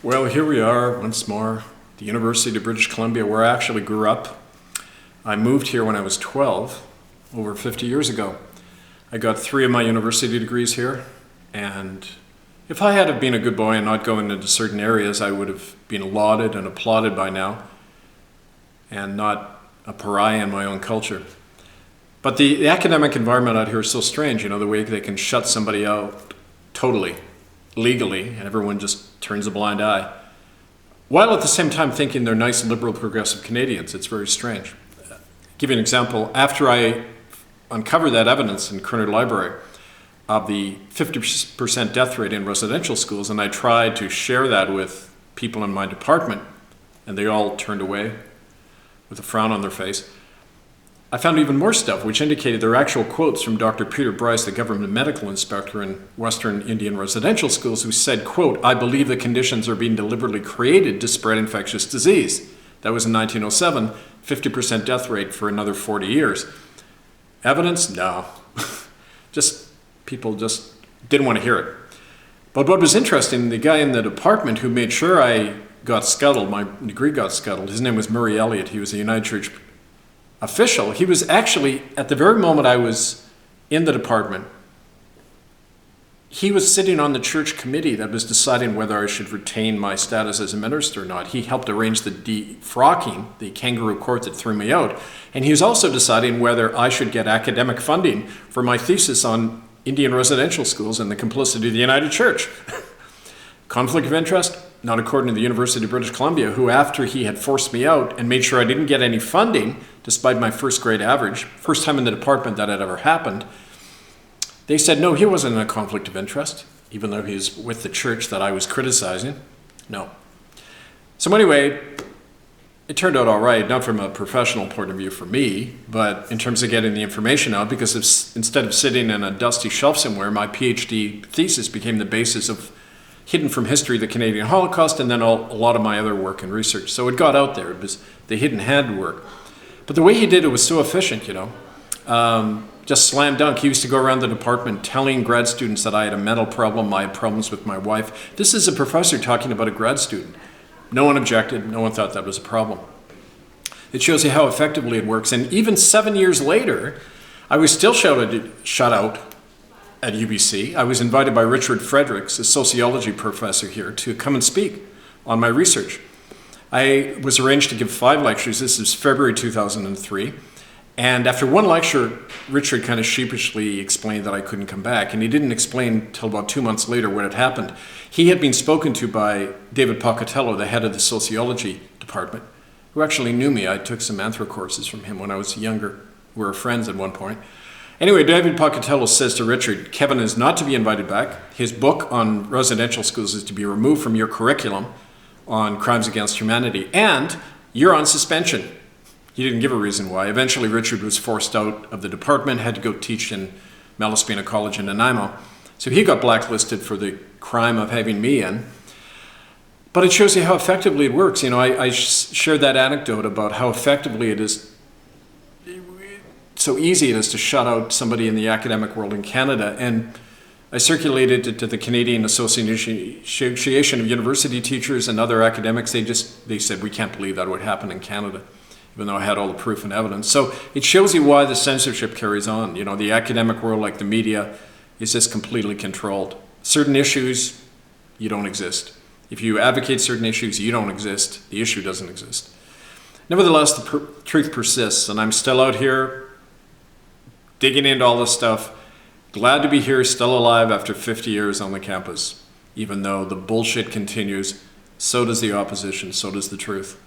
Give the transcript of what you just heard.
Well, here we are once more, the University of British Columbia, where I actually grew up. I moved here when I was 12, over 50 years ago. I got 3 of my university degrees here, and if I had have been a good boy and not going into certain areas, I would have been lauded and applauded by now, and not a pariah in my own culture. But the academic environment out here is so strange, you know, the way they can shut somebody out totally, legally, and everyone just turns a blind eye, while at the same time thinking they're nice, liberal, progressive Canadians. It's very strange. I'll give you an example. After I uncovered that evidence in Kerner Library of the 50% death rate in residential schools, and I tried to share that with people in my department, and they all turned away with a frown on their face, I found even more stuff which indicated there are actual quotes from Dr. Peter Bryce, the government medical inspector in Western Indian residential schools, who said, quote, "I believe the conditions are being deliberately created to spread infectious disease." That was in 1907, 50% death rate for another 40 years. Evidence? No. People just didn't want to hear it. But what was interesting, the guy in the department who made sure I got scuttled, my degree got scuttled, his name was Murray Elliott. He was a United Church official. He was actually, at the very moment I was in the department, he was sitting on the church committee that was deciding whether I should retain my status as a minister or not. He helped arrange the defrocking, the kangaroo court that threw me out. And he was also deciding whether I should get academic funding for my thesis on Indian residential schools and the complicity of the United Church. Conflict of interest? Not according to the University of British Columbia, who, after he had forced me out and made sure I didn't get any funding, despite my first grade average, first time in the department that had ever happened, they said, no, he wasn't in a conflict of interest, even though he was with the church that I was criticizing. No. So anyway, it turned out all right, not from a professional point of view for me, but in terms of getting the information out, because instead of sitting in a dusty shelf somewhere, my PhD thesis became the basis of Hidden from History, the Canadian Holocaust, and then a lot of my other work and research. So it got out there. It was the hidden hand work. But the way he did it was so efficient, you know. Just slam dunk. He used to go around the department telling grad students that I had a mental problem, I had problems with my wife. This is a professor talking about a grad student. No one objected. No one thought that was a problem. It shows you how effectively it works. And even 7 years later, I was still shut out at UBC. I was invited by Richard Fredericks, a sociology professor here, to come and speak on my research. I was arranged to give 5 lectures. This is February 2003. And after one lecture, Richard kind of sheepishly explained that I couldn't come back. And he didn't explain until about 2 months later what had happened. He had been spoken to by David Pocatello, the head of the sociology department, who actually knew me. I took some anthro courses from him when I was younger. We were friends at one point. Anyway, David Pocatello says to Richard, Kevin is not to be invited back. His book on residential schools is to be removed from your curriculum on crimes against humanity, and you're on suspension. He didn't give a reason why. Eventually, Richard was forced out of the department, had to go teach in Malaspina College in Nanaimo. So he got blacklisted for the crime of having me in. But it shows you how effectively it works. You know, I shared that anecdote about how effectively it is, so easy it is to shut out somebody in the academic world in Canada. And I circulated it to the Canadian Association of University Teachers and other academics. They said, we can't believe that would happen in Canada, even though I had all the proof and evidence. So it shows you why the censorship carries on. You know, the academic world, like the media, is just completely controlled. Certain issues, you don't exist. If you advocate certain issues, you don't exist. The issue doesn't exist. Nevertheless, the truth persists, and I'm still out here digging into all this stuff. Glad to be here, still alive after 50 years on the campus. Even though the bullshit continues, so does the opposition, so does the truth.